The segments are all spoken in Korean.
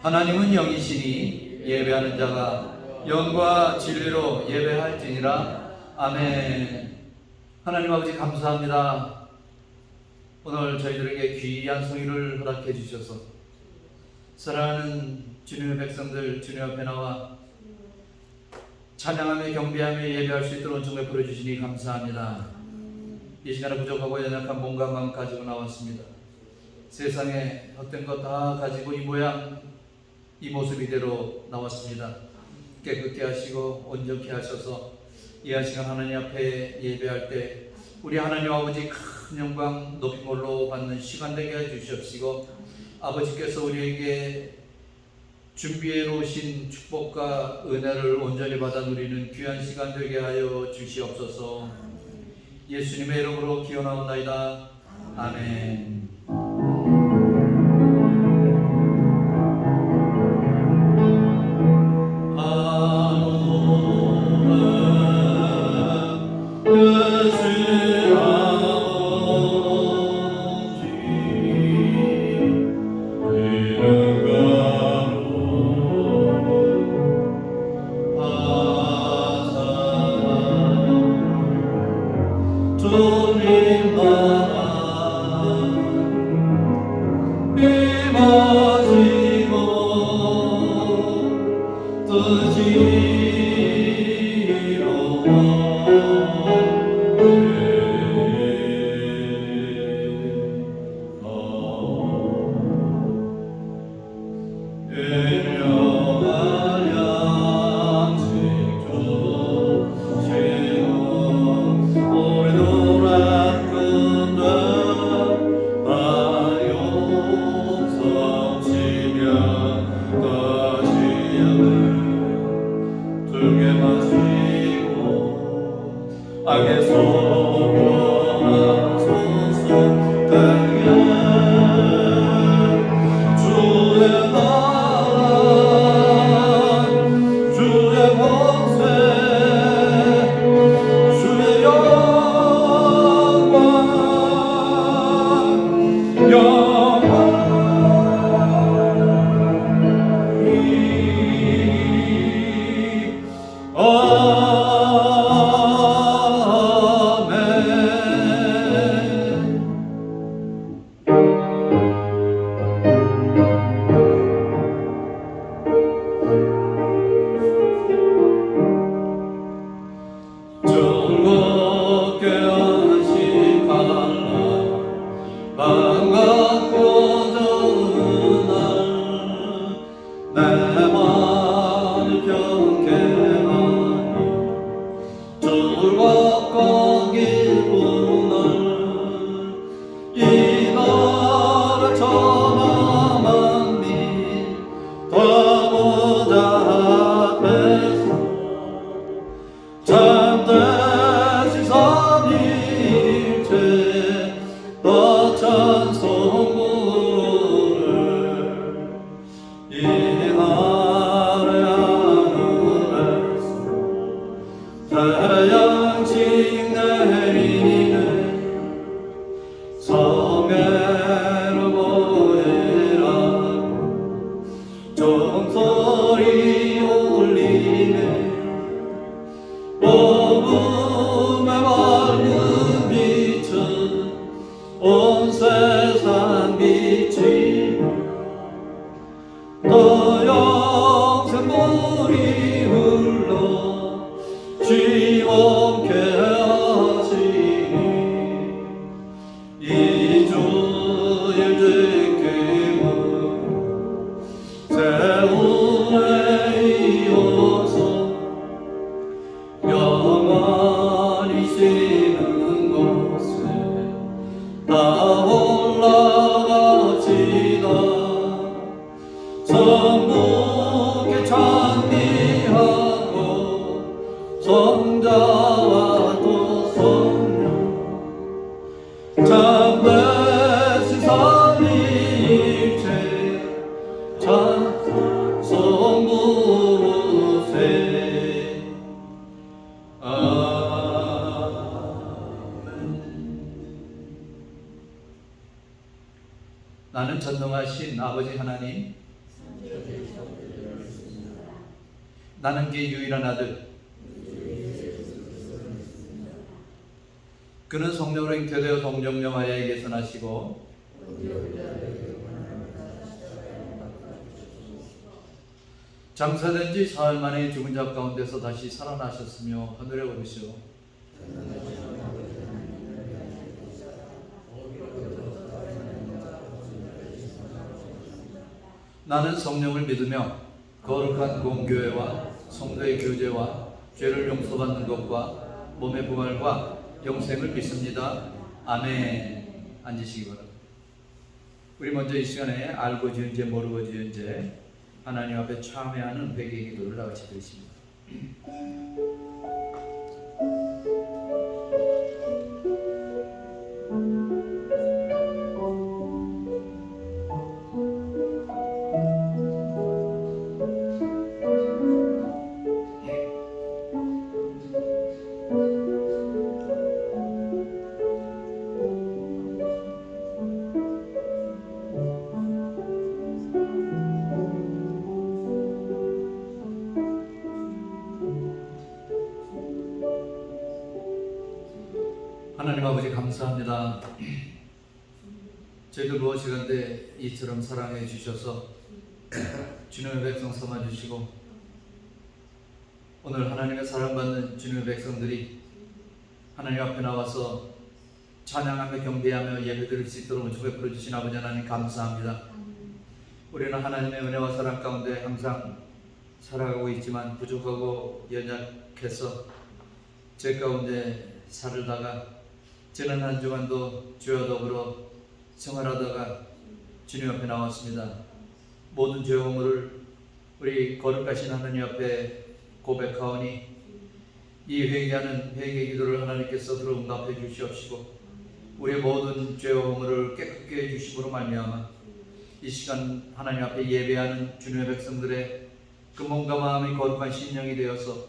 하나님은 영이시니 예배하는 자가 영과 진리로 예배할지니라. 아멘. 하나님 아버지 감사합니다. 오늘 저희들에게 귀한 성의를 허락해 주셔서 사랑하는 주님의 백성들 주님 앞에 나와 찬양하며 경배하며 예배할 수 있도록 은총 베풀어 주시니 감사합니다. 이 시간에 부족하고 연약한 몸과 마음 가지고 나왔습니다. 세상에 헛된 것 다 가지고 이 모양 이 모습 이대로 나왔습니다. 깨끗게 하시고 온전케 하셔서 이 한 시간 하나님 앞에 예배할 때 우리 하나님 아버지 큰 영광 높임으로 받는 시간 되게 해주시옵시고, 아버지께서 우리에게 준비해 놓으신 축복과 은혜를 온전히 받아 누리는 귀한 시간 되게 하여 주시옵소서. 예수님의 이름으로 기원하옵나이다. 아멘. 나는 전능하신 아버지 하나님, 나는 그의 유일한 아들, 그는 성령으로 잉태되어 동정녀 마리아에게서 나시고 장사된 지 사흘 만에 죽은 자 가운데서 다시 살아나셨으며 하늘에 오르시오 나는 성령을 믿으며 거룩한 공교회와 성도의 교제와 죄를 용서받는 것과 몸의 부활과 영생을 믿습니다. 아멘. 앉으시기 바랍니다. 우리 먼저 이 시간에 알고 지은 죄 모르고 지은 죄 하나님 앞에 참회하는 회개 기도를 나같이 드리십니다. 하나님 아버지 감사합니다. 저희들 무엇이건데 이처럼 사랑해 주셔서 주님의 백성 삼아 주시고 오늘 하나님의 사랑받는 주님의 백성들이 하나님 앞에 나와서 찬양하며 경배하며 예배드릴 수 있도록 은총 베풀어 주신 아버지 하나님 감사합니다. 우리는 하나님의 은혜와 사랑 가운데 항상 살아가고 있지만 부족하고 연약해서 죄 가운데 살다가 지난 한 주간도 주와 더불어 생활하다가 주님 앞에 나왔습니다. 모든 죄 허물을 우리 거룩하신 하나님 앞에 고백하오니 이 회개하는 회개 기도를 하나님께서 들어 응답해 주시옵시고 우리의 모든 죄 허물을 깨끗게 해주심으로 말미암아 이 시간 하나님 앞에 예배하는 주님의 백성들의 그 몸과 마음이 거룩한 심령이 되어서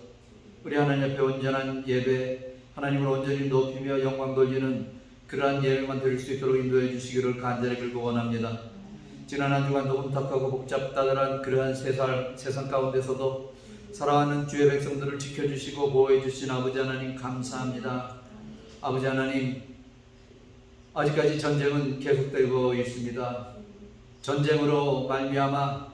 우리 하나님 앞에 온전한 예배 하나님을 온전히 높이며 영광 돌리는 그러한 예배만 드릴 수 있도록 인도해 주시기를 간절히 빌고 원합니다. 지난 한 주간도 혼탁하고 복잡다들한 그러한 세상 가운데서도 살아가는 주의 백성들을 지켜주시고 보호해 주신 아버지 하나님 감사합니다. 아버지 하나님, 아직까지 전쟁은 계속되고 있습니다. 전쟁으로 말미암아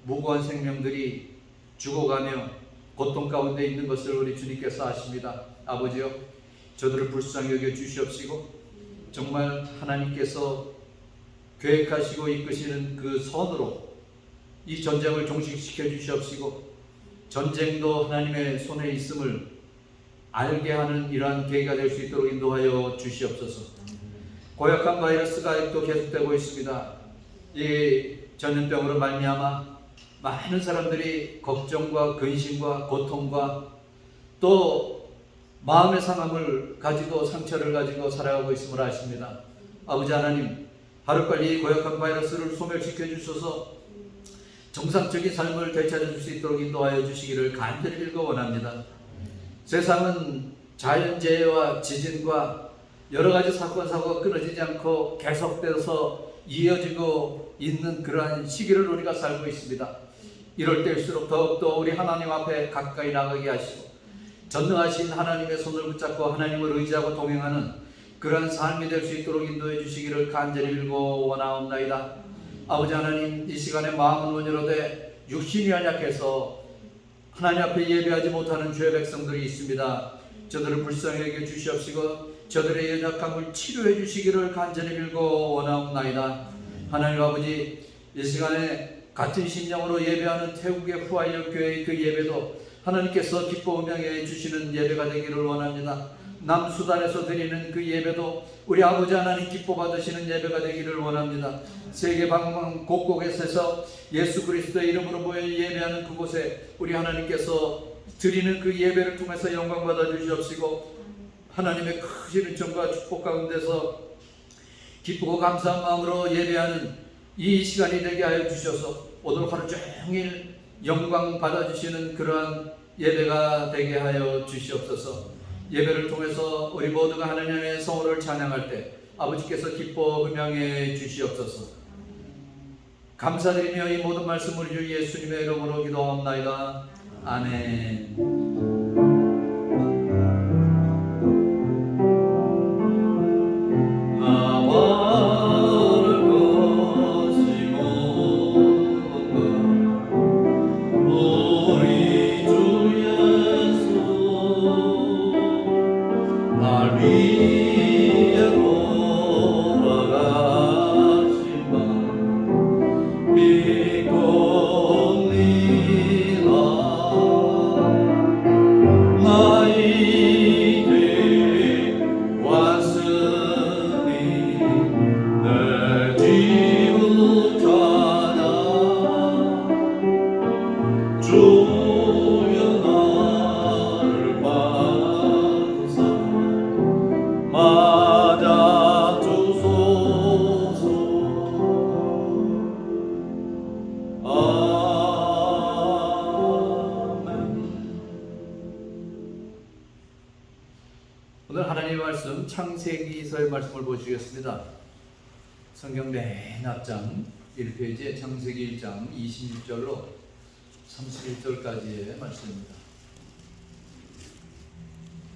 무고한 생명들이 죽어가며 고통 가운데 있는 것을 우리 주님께서 아십니다. 아버지여, 저들을 불쌍히 여겨 주시옵시고 정말 하나님께서 계획하시고 이끄시는 그 선으로 이 전쟁을 종식시켜 주시옵시고 전쟁도 하나님의 손에 있음을 알게 하는 이러한 계기가 될 수 있도록 인도하여 주시옵소서. 고약한 바이러스가 아직도 계속되고 있습니다. 이 전염병으로 말미암아 많은 사람들이 걱정과 근심과 고통과 또 마음의 상함을 가지고 상처를 가지고 살아가고 있음을 아십니다. 아버지 하나님, 하루빨리 고약한 바이러스를 소멸시켜 주셔서 정상적인 삶을 되찾을 수 있도록 인도하여 주시기를 간절히 빌고 원합니다. 세상은 자연재해와 지진과 여러 가지 사건 사고가 끊어지지 않고 계속돼서 이어지고 있는 그러한 시기를 우리가 살고 있습니다. 이럴 때일수록 더욱더 우리 하나님 앞에 가까이 나가게 하시고 전능하신 하나님의 손을 붙잡고 하나님을 의지하고 동행하는 그러한 삶이 될 수 있도록 인도해 주시기를 간절히 빌고 원하옵나이다. 아버지 하나님, 이 시간에 마음은 온유로되 육신이 연약해서 하나님 앞에 예배하지 못하는 주의 백성들이 있습니다. 저들을 불쌍히 여겨 주시옵시고 저들의 연약함을 치료해 주시기를 간절히 빌고 원하옵나이다. 하나님 아버지, 이 시간에 같은 심령으로 예배하는 태국의 후아이어 교회의 그 예배도 하나님께서 기뻐 음향해 주시는 예배가 되기를 원합니다. 남수단에서 드리는 그 예배도 우리 아버지 하나님 기뻐 받으시는 예배가 되기를 원합니다. 세계 방방 곳곳에서 예수 그리스도의 이름으로 모여 예배하는 그곳에 우리 하나님께서 드리는 그 예배를 통해서 영광 받아 주시옵시고 하나님의 크신 은총과 축복 가운데서 기쁘고 감사한 마음으로 예배하는 이 시간이 되게 하여 주셔서 오늘 하루 종일 영광 받아주시는 그러한 예배가 되게 하여 주시옵소서. 예배를 통해서 우리 모두가 하나님의 성호를 찬양할 때 아버지께서 기뻐 음향해 주시옵소서. 감사드리며 이 모든 말씀을 주 예수님의 이름으로 기도하옵나이다. 아멘. 오늘 하나님의 말씀 창세기서의 말씀을 보시겠습니다. 성경 맨 앞장 1페이지에 창세기 1장 26절로 31절까지의 말씀입니다.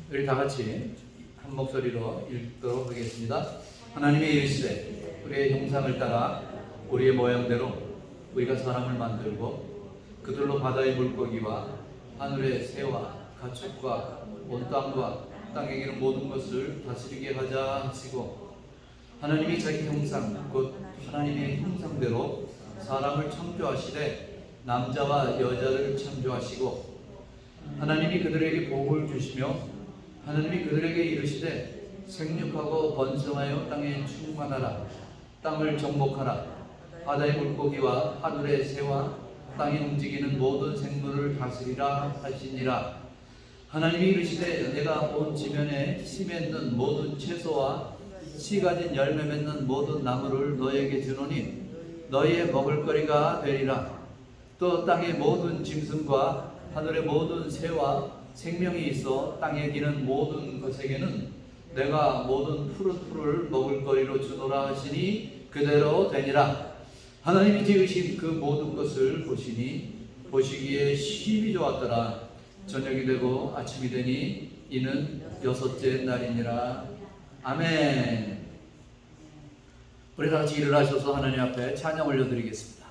우리 다 같이 한 목소리로 읽도록 하겠습니다. 하나님이 이르시되 우리의 형상을 따라 우리의 모양대로 우리가 사람을 만들고 그들로 바다의 물고기와 하늘의 새와 가축과 온 땅과 땅에 기는 모든 것을 다스리게 하자 하시고 하나님이 자기 형상 곧 하나님의 형상대로 사람을 창조하시되 남자와 여자를 창조하시고 하나님이 그들에게 복을 주시며 하나님이 그들에게 이르시되 생육하고 번성하여 땅에 충만하라. 땅을 정복하라. 바다의 물고기와 하늘의 새와 땅에 움직이는 모든 생물을 다스리라 하시니라. 하나님이 이르시되 내가 온 지면에 씨 맺는 모든 채소와 씨 가진 열매 맺는 모든 나무를 너에게 주노니 너희의 먹을거리가 되리라. 또 땅의 모든 짐승과 하늘의 모든 새와 생명이 있어 땅에 기는 모든 것에게는 내가 모든 푸른 풀을 먹을거리로 주노라 하시니 그대로 되니라. 하나님이 지으신 그 모든 것을 보시니 보시기에 심히 좋았더라. 저녁이 되고 아침이 되니 이는 여섯째 날이니라. 아멘. 우리 다 같이 일어나셔서 하나님 앞에 찬양 올려드리겠습니다.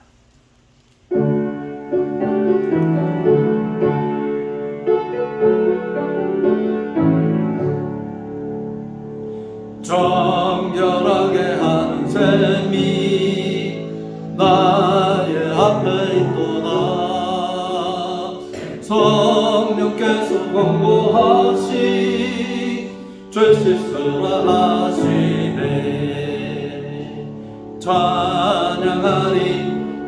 정결하게 하는 셈이 나의 앞에 있도다. 성령께서 권고하시 죄 씻으라 하시네. 찬양하리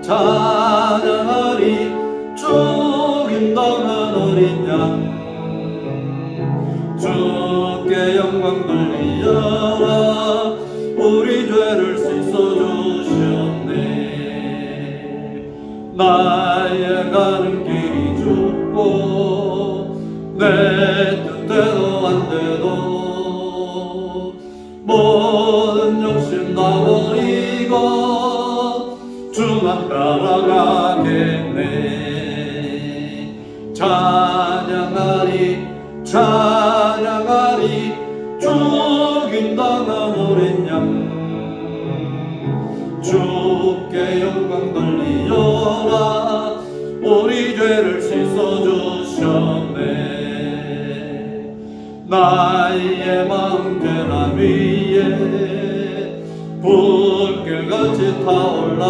찬양하리 죽임당한 어린 양 주께 영광 돌리어라. 우리 죄를 씻어주셨네. 나의 가는 길이 좁고 내 뜻대로 안 돼도 모든 욕심 다 버리고 주만 따라가겠네. 찬양하리 찬양하리 죽임당한 어린 양 주께 영광 돌리어라. 우리 죄를 씻어주셨네. 나의 마음 계란 위에 불길같이 타올라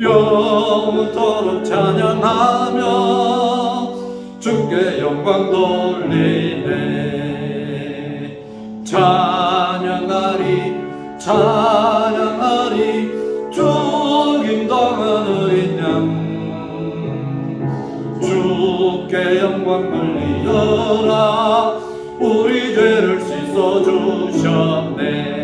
영원토록 찬양하며 주께 영광 돌리네. 찬양하리 찬양하리 죽임당한 어린 양 주께 영광 돌리어라. 우리 죄를 씻어주셨네.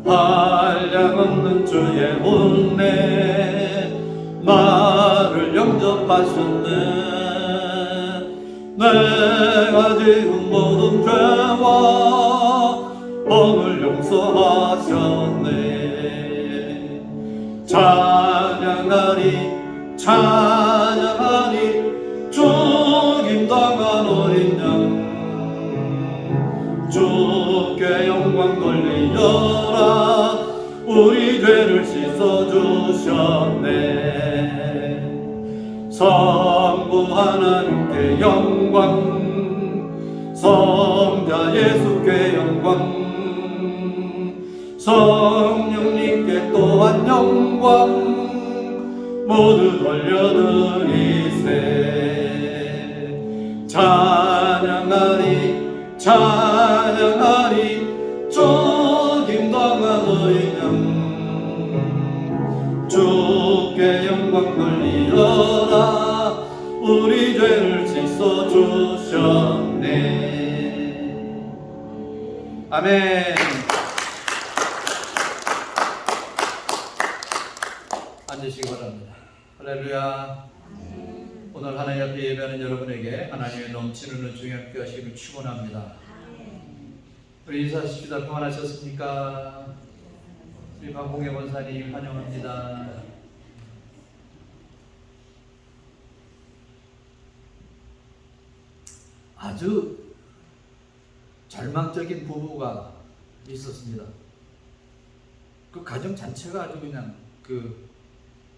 한량없는 주의 은혜 나를 영접하셨네. 내가 지은 모든 죄와 범을 용서하셨네. 찬양하리 찬양하리 죽임당한 어린 양 주께 영광 돌리어라. 우리 죄를 씻어주셨네. 성부 하나님께 영광 성자 예수께 영광 성령님께 또한 영광 모두 돌려드리세. 찬양하리 찬양하리 죽임당한 어린 양 주께 영광 돌리어라. 우리 죄를 씻어주셨네. 아멘. 앉으시기 바랍니다. 할렐루야. 오늘 하나님 앞에 예배하는 여러분에게 하나님의 넘치는 은총이 함께 하시기를 축원합니다. 우리 인사하십시다. 평안하셨습니까? 우리 박봉혜 권사님 환영합니다. 아주 절망적인 부부가 있었습니다. 그 가정 자체가 아주 그냥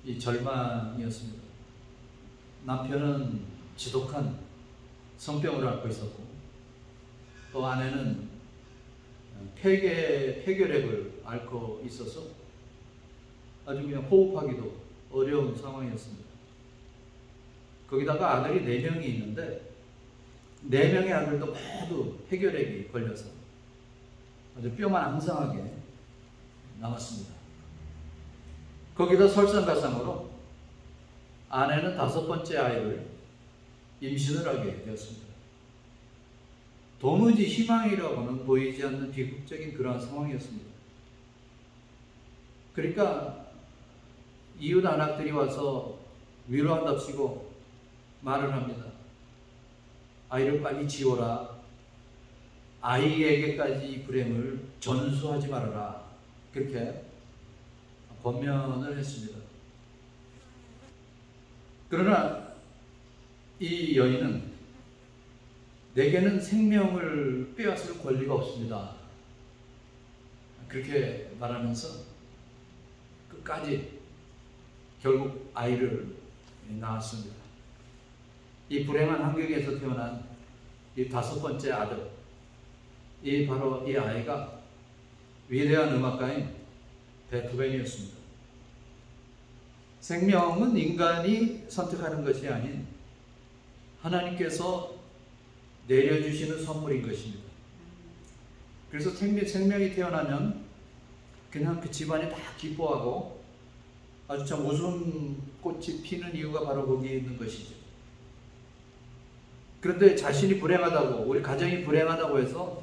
이 절망이었습니다. 남편은 지독한 성병을 앓고 있었고 또 아내는 폐결핵을 앓고 있어서 아주 그냥 호흡하기도 어려운 상황이었습니다. 거기다가 아들이 4명이 있는데 4명의 아들도 모두 폐결핵이 걸려서 아주 뼈만 앙상하게 남았습니다. 거기다 설상가상으로 아내는 5번째 아이를 임신을 하게 되었습니다. 도무지 희망이라고는 보이지 않는 비극적인 그러한 상황이었습니다. 그러니까 이웃 안악들이 와서 위로한답시고 말을 합니다. 아이를 빨리 지워라. 아이에게까지 이 불행을 전수하지 말아라. 그렇게 권면을 했습니다. 그러나 이 여인은 내게는 생명을 빼앗을 권리가 없습니다. 그렇게 말하면서 끝까지 결국 아이를 낳았습니다. 이 불행한 환경에서 태어난 이 5번째 아들, 이 바로 이 아이가 위대한 음악가인 베토벤이었습니다. 생명은 인간이 선택하는 것이 아닌 하나님께서 내려주시는 선물인 것입니다. 그래서 생명이 태어나면 그냥 그 집안이 다 기뻐하고 아주 참 웃음꽃이 피는 이유가 바로 거기에 있는 것이죠. 그런데 자신이 불행하다고, 우리 가정이 불행하다고 해서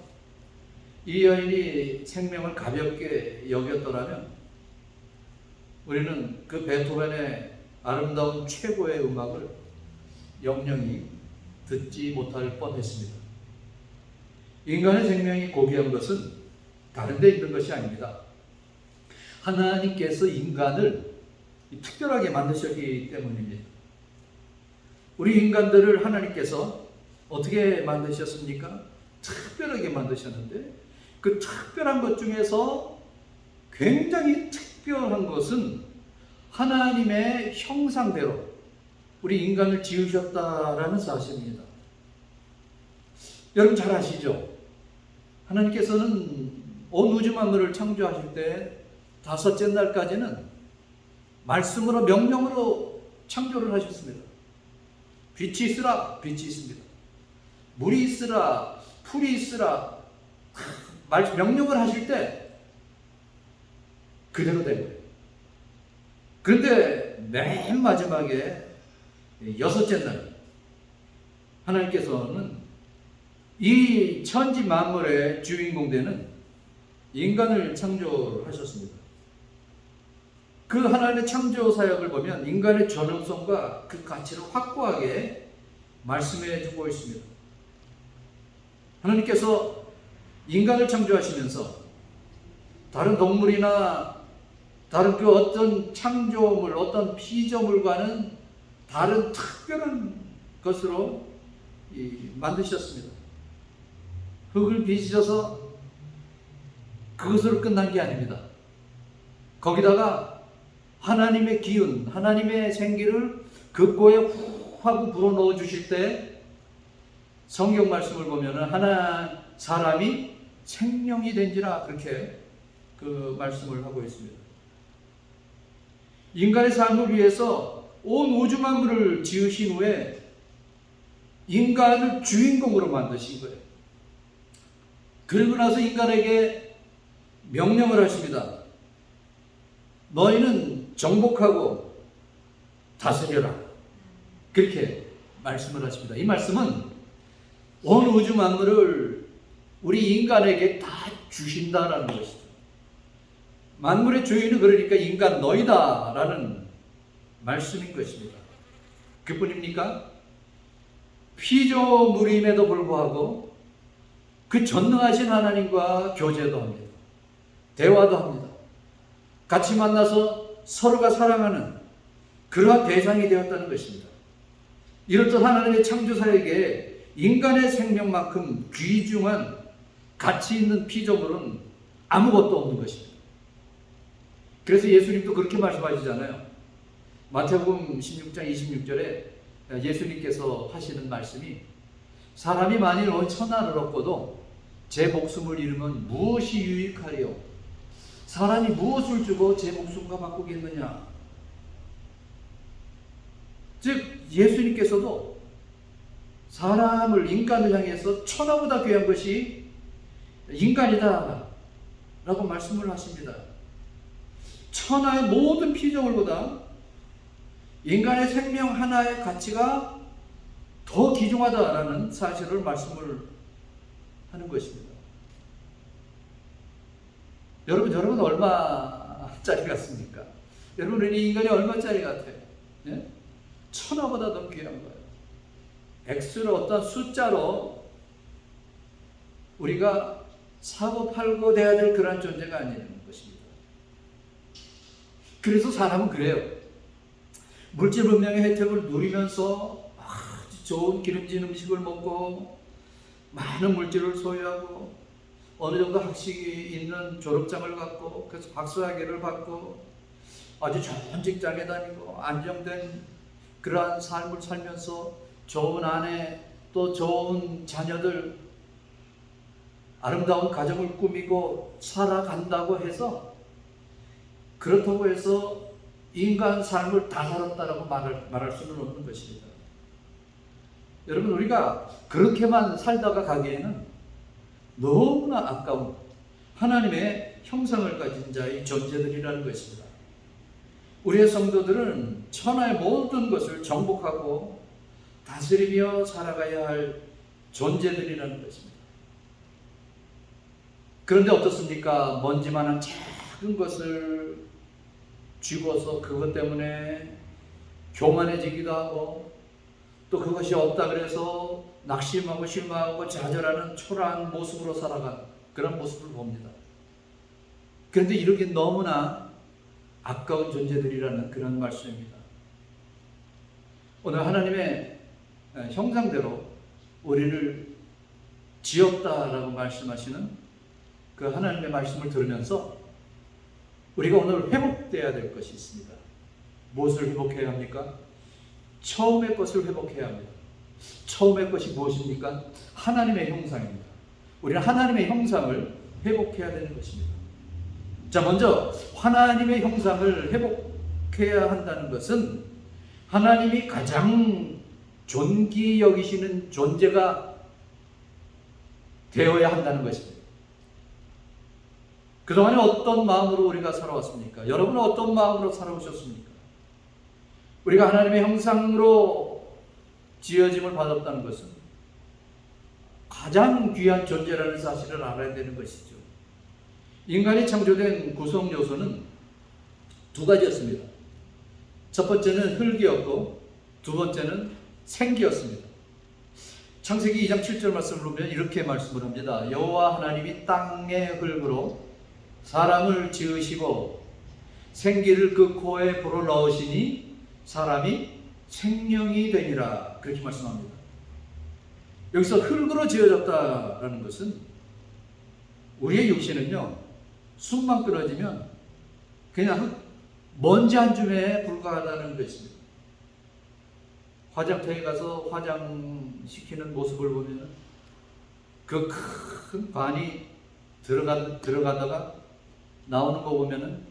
이 여인이 생명을 가볍게 여겼더라면 우리는 그 베토벤의 아름다운 최고의 음악을 영영이 듣지 못할 뻔했습니다. 인간의 생명이 고귀한 것은 다른 데 있는 것이 아닙니다. 하나님께서 인간을 특별하게 만드셨기 때문입니다. 우리 인간들을 하나님께서 어떻게 만드셨습니까? 특별하게 만드셨는데 그 특별한 것 중에서 굉장히 특별한 것은 하나님의 형상대로 우리 인간을 지으셨다라는 사실입니다. 여러분 잘 아시죠? 하나님께서는 온 우주 만물을 창조하실 때 5째 날까지는 말씀으로 명령으로 창조를 하셨습니다. 빛이 있으라, 빛이 있습니다. 물이 있으라, 풀이 있으라, 명령을 하실 때 그대로 된 거예요. 그런데 맨 마지막에 6째 날 하나님께서는 이 천지 만물의 주인공 되는 인간을 창조하셨습니다. 그 하나님의 창조 사역을 보면 인간의 전능성과 그 가치를 확고하게 말씀해 주고 있습니다. 하나님께서 인간을 창조하시면서 다른 동물이나 다른 그 어떤 창조물, 어떤 피조물과는 다른 특별한 것으로 만드셨습니다. 흙을 빚으셔서 그것으로 끝난 게 아닙니다. 거기다가 하나님의 기운, 하나님의 생기를 그 코에 후 하고 불어넣어 주실 때 성경 말씀을 보면은 사람이 생명이 된지라 그렇게 그 말씀을 하고 있습니다. 인간의 삶을 위해서 온 우주 만물을 지으신 후에 인간을 주인공으로 만드신 거예요. 그리고 나서 인간에게 명령을 하십니다. 너희는 정복하고 다스려라. 그렇게 말씀을 하십니다. 이 말씀은 온 우주 만물을 우리 인간에게 다 주신다라는 것이죠. 만물의 주인은 그러니까 인간 너희다라는 말씀인 것입니다. 그뿐입니까? 피조물임에도 불구하고 그 전능하신 하나님과 교제도 합니다. 대화도 합니다. 같이 만나서 서로가 사랑하는 그러한 대상이 되었다는 것입니다. 이렇듯 하나님의 창조사에게 인간의 생명만큼 귀중한 가치 있는 피조물은 아무것도 없는 것입니다. 그래서 예수님도 그렇게 말씀하시잖아요. 마태복음 16장 26절에 예수님께서 하시는 말씀이 사람이 만일 온 천하를 얻고도 제 목숨을 잃으면 무엇이 유익하리요? 사람이 무엇을 주고 제 목숨과 바꾸겠느냐? 즉 예수님께서도 사람을, 인간을 향해서 천하보다 귀한 것이 인간이다 라고 말씀을 하십니다. 천하의 모든 피조물보다 인간의 생명 하나의 가치가 더 귀중하다라는 사실을 말씀을 하는 것입니다. 여러분 얼마 얼마짜리 같습니까? 여러분, 이 인간이 얼마짜리 같아요? 예? 천하보다 더 귀한 거예요. 액수를 어떤 숫자로 우리가 사고 팔고 돼야 될 그런 존재가 아니라는 것입니다. 그래서 사람은 그래요. 물질 문명의 혜택을 누리면서 아주 좋은 기름진 음식을 먹고 많은 물질을 소유하고 어느 정도 학식이 있는 졸업장을 갖고 그래서 박사학위를 받고 아주 좋은 직장에 다니고 안정된 그러한 삶을 살면서 좋은 아내 또 좋은 자녀들 아름다운 가정을 꾸미고 살아간다고 해서 그렇다고 해서 인간 삶을 다 살았다라고 말할 수는 없는 것입니다. 여러분, 우리가 그렇게만 살다가 가기에는 너무나 아까운 하나님의 형상을 가진 자의 존재들이라는 것입니다. 우리의 성도들은 천하의 모든 것을 정복하고 다스리며 살아가야 할 존재들이라는 것입니다. 그런데 어떻습니까? 먼지만한 작은 것을 쥐고서 그것 때문에 교만해지기도 하고 또 그것이 없다 그래서 낙심하고 실망하고 좌절하는 초라한 모습으로 살아간 그런 모습을 봅니다. 그런데 이렇게 너무나 아까운 존재들이라는 그런 말씀입니다. 오늘 하나님의 형상대로 우리를 지었다라고 말씀하시는 그 하나님의 말씀을 들으면서 우리가 오늘 회복되어야 될 것이 있습니다. 무엇을 회복해야 합니까? 처음의 것을 회복해야 합니다. 처음의 것이 무엇입니까? 하나님의 형상입니다. 우리는 하나님의 형상을 회복해야 되는 것입니다. 자, 먼저 하나님의 형상을 회복해야 한다는 것은 하나님이 가장 존귀 여기시는 존재가 되어야 한다는 것입니다. 그동안에 어떤 마음으로 우리가 살아왔습니까? 여러분은 어떤 마음으로 살아오셨습니까? 우리가 하나님의 형상으로 지어짐을 받았다는 것은 가장 귀한 존재라는 사실을 알아야 되는 것이죠. 인간이 창조된 구성 요소는 두 가지였습니다. 첫 번째는 흙이었고 두 번째는 생기였습니다. 창세기 2장 7절 말씀을 보면 이렇게 말씀을 합니다. 여호와 하나님이 땅의 흙으로 사람을 지으시고 생기를 그 코에 불어 넣으시니 사람이 생명이 되니라. 그렇게 말씀합니다. 여기서 흙으로 지어졌다라는 것은 우리의 육신은요, 숨만 끊어지면 그냥 먼지 한 줌에 불과하다는 것입니다. 화장터에 가서 화장시키는 모습을 보면 그 큰 관이 들어가다가 나오는 거 보면은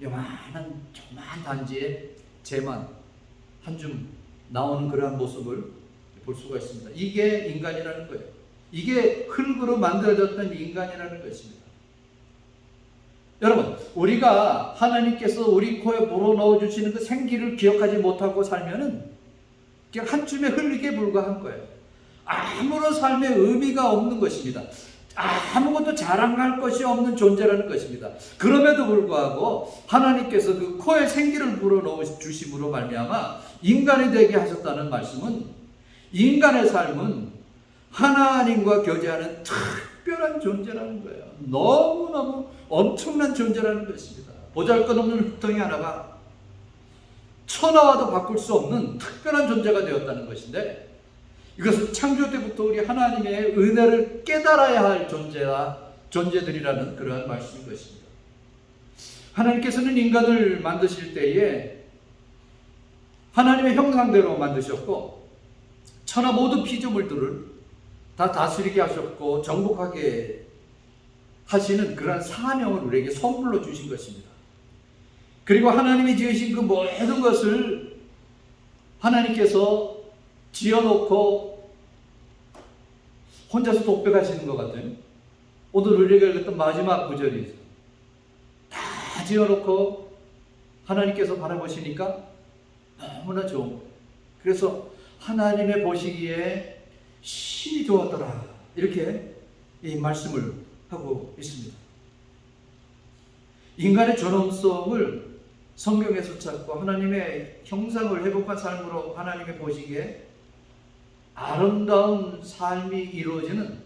요만한 조그만 단지에 재만 한 줌 나오는 그러한 모습을 볼 수가 있습니다. 이게 인간이라는 거예요. 이게 흙으로 만들어졌던 인간이라는 것입니다. 여러분, 우리가 하나님께서 우리 코에 불어 넣어주시는 그 생기를 기억하지 못하고 살면은 그냥 한 줌의 흙에 불과한 거예요. 아무런 삶의 의미가 없는 것입니다. 아무것도 자랑할 것이 없는 존재라는 것입니다. 그럼에도 불구하고 하나님께서 그 코에 생기를 불어 넣어 주심으로 말미암아 인간이 되게 하셨다는 말씀은 인간의 삶은 하나님과 교제하는 특별한 존재라는 거예요. 너무너무 엄청난 존재라는 것입니다. 보잘것없는 흙덩이 하나가 천하와도 바꿀 수 없는 특별한 존재가 되었다는 것인데, 이것은 창조 때부터 우리 하나님의 은혜를 깨달아야 할 존재들이라는 그러한 말씀인 것입니다. 하나님께서는 인간을 만드실 때에 하나님의 형상대로 만드셨고 천하 모든 피조물들을 다 다스리게 하셨고 정복하게 하시는 그러한 사명을 우리에게 선물로 주신 것입니다. 그리고 하나님이 지으신 그 모든 것을 하나님께서 지어놓고 혼자서 독백하시는 것 같아요. 오늘 우리가 읽었던 마지막 구절이죠. 다 지어놓고 하나님께서 바라보시니까 너무나 좋은 거예요. 그래서 하나님의 보시기에 신이 좋았더라, 이렇게 이 말씀을 하고 있습니다. 인간의 존엄성을 성경에서 찾고 하나님의 형상을 회복한 삶으로 하나님이 보시기에 아름다운 삶이 이루어지는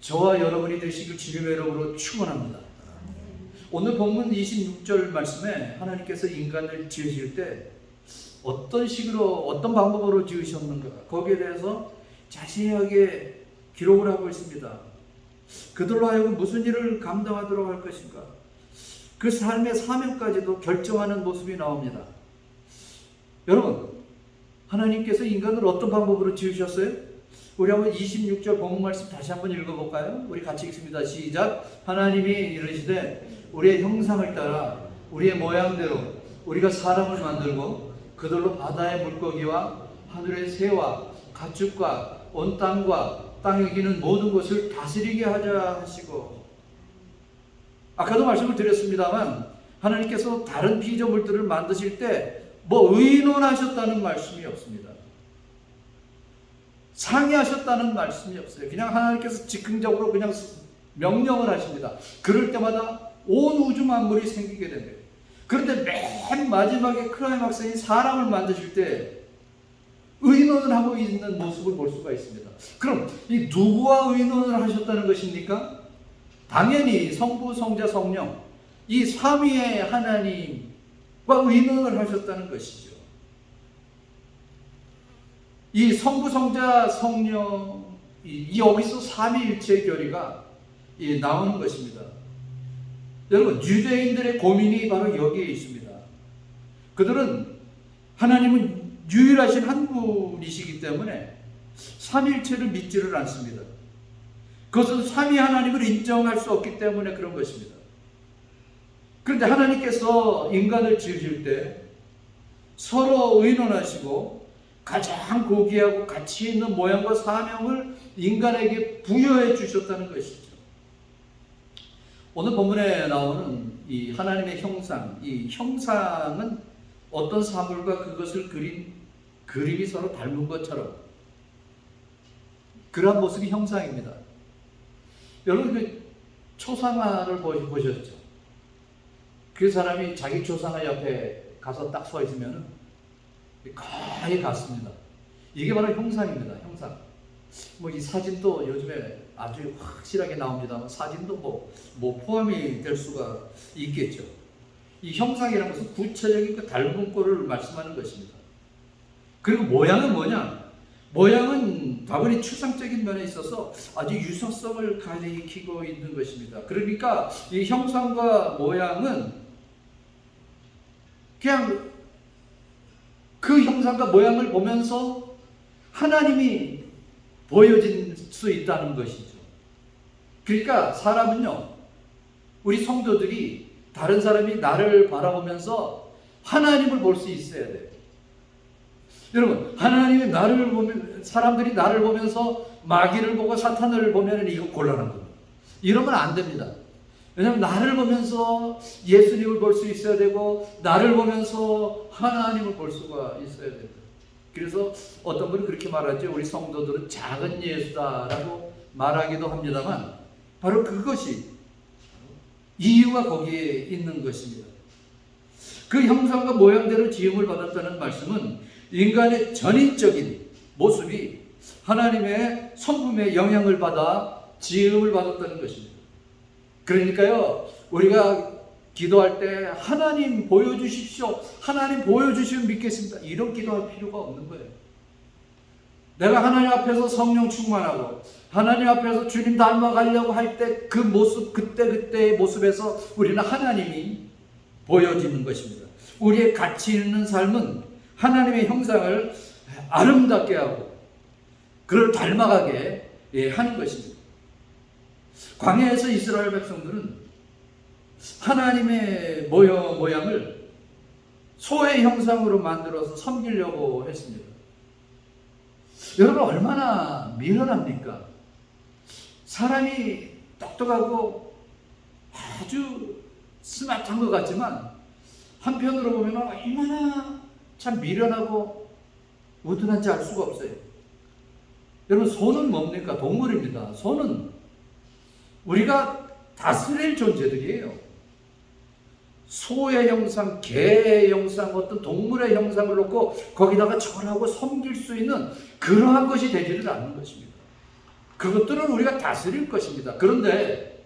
저와 여러분이 되시길 주님의 이름으로 축원합니다. 오늘 본문 26절 말씀에 하나님께서 인간을 지으실 때 어떤 식으로 어떤 방법으로 지으셨는가 거기에 대해서 자세하게 기록을 하고 있습니다. 그들로 하여금 무슨 일을 감당하도록 할 것인가 그 삶의 사명까지도 결정하는 모습이 나옵니다. 여러분, 하나님께서 인간을 어떤 방법으로 지으셨어요? 우리 한번 26절 본문 말씀 다시 한번 읽어볼까요? 우리 같이 읽습니다. 시작. 하나님이 이르시되 우리의 형상을 따라 우리의 모양대로 우리가 사람을 만들고 그들로 바다의 물고기와 하늘의 새와 가축과 온 땅과 땅에 기는 모든 것을 다스리게 하자 하시고, 아까도 말씀을 드렸습니다만 하나님께서 다른 피조물들을 만드실 때 뭐 의논하셨다는 말씀이 없습니다. 상의하셨다는 말씀이 없어요. 그냥 하나님께서 즉흥적으로 그냥 명령을 하십니다. 그럴 때마다 온 우주 만물이 생기게 됩니다. 그런데 맨 마지막에 클라이막스인 사람을 만드실 때 의논을 하고 있는 모습을 볼 수가 있습니다. 그럼 이 누구와 의논을 하셨다는 것입니까? 당연히 성부, 성자, 성령 이 삼위의 하나님과 의논을 하셨다는 것이죠. 이 성부, 성자, 성령 여기서 삼위일체의 교리가 나오는 것입니다. 여러분, 유대인들의 고민이 바로 여기에 있습니다. 그들은 하나님은 유일하신 한 분이시기 때문에 삼위일체를 믿지를 않습니다. 그것은 삼위 하나님을 인정할 수 없기 때문에 그런 것입니다. 그런데 하나님께서 인간을 지으실 때 서로 의논하시고 가장 고귀하고 가치 있는 모양과 사명을 인간에게 부여해 주셨다는 것이죠. 오늘 본문에 나오는 이 하나님의 형상, 이 형상은 어떤 사물과 그것을 그린 그림이 서로 닮은 것처럼 그러한 모습이 형상입니다. 여러분 그 초상화를 보셨죠? 그 사람이 자기 초상화 옆에 가서 딱 서 있으면 거의 같습니다. 이게 바로 형상입니다. 형상. 뭐 이 사진도 요즘에 아주 확실하게 나옵니다만 사진도 뭐 포함이 될 수가 있겠죠. 이 형상이라는 것은 구체적인 그 닮은 꼴을 말씀하는 것입니다. 그리고 모양은 뭐냐? 모양은 다분히 추상적인 면에 있어서 아주 유사성을 가리키고 있는 것입니다. 그러니까 이 형상과 모양은 그냥 그 형상과 모양을 보면서 하나님이 보여질 수 있다는 것이죠. 그러니까 사람은요, 우리 성도들이 다른 사람이 나를 바라보면서 하나님을 볼 수 있어야 돼요. 여러분, 하나님이 나를 보면, 사람들이 나를 보면서 마귀를 보고 사탄을 보면 이거 곤란한 겁니다. 이러면 안 됩니다. 왜냐하면 나를 보면서 예수님을 볼 수 있어야 되고 나를 보면서 하나님을 볼 수가 있어야 됩니다. 그래서 어떤 분은 그렇게 말하죠. 우리 성도들은 작은 예수다라고 말하기도 합니다만 바로 그것이 이유가 거기에 있는 것입니다. 그 형상과 모양대로 지음을 받았다는 말씀은 인간의 전인적인 모습이 하나님의 성품의 영향을 받아 지음을 받았다는 것입니다. 그러니까요, 우리가 기도할 때 하나님 보여주십시오. 하나님 보여주시면 믿겠습니다. 이런 기도할 필요가 없는 거예요. 내가 하나님 앞에서 성령 충만하고 하나님 앞에서 주님 닮아가려고 할 때 그 모습, 그때의 모습에서 우리는 하나님이 보여지는 것입니다. 우리의 가치 있는 삶은 하나님의 형상을 아름답게 하고 그를 닮아가게 하는 것입니다. 광야에서 이스라엘 백성들은 하나님의 모양을 소의 형상으로 만들어서 섬기려고 했습니다. 여러분 얼마나 미련합니까? 사람이 똑똑하고 아주 스마트한 것 같지만 한편으로 보면 얼마나 참 미련하고 우둔한지 알 수가 없어요. 여러분 소는 뭡니까? 동물입니다. 소는 우리가 다스릴 존재들이에요. 소의 형상, 개의 형상, 어떤 동물의 형상을 놓고 거기다가 절하고 섬길 수 있는 그러한 것이 되지를 않는 것입니다. 그것들은 우리가 다스릴 것입니다. 그런데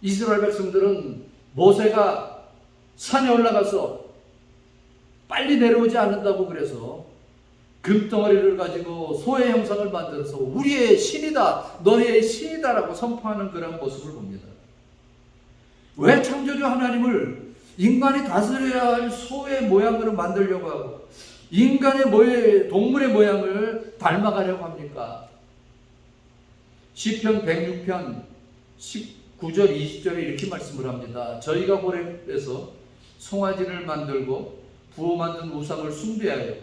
이스라엘 백성들은 모세가 산에 올라가서 빨리 내려오지 않는다고 그래서 금덩어리를 가지고 소의 형상을 만들어서 우리의 신이다, 너의 신이다라고 선포하는 그런 모습을 봅니다. 왜 창조주 하나님을 인간이 다스려야 할 소의 모양으로 만들려고 하고 인간의 동물의 모양을 닮아가려고 합니까? 시편 106편 19절 20절에 이렇게 말씀을 합니다. 저희가 호렙에서 송아지를 만들고 부어 만든 우상을 숭배하여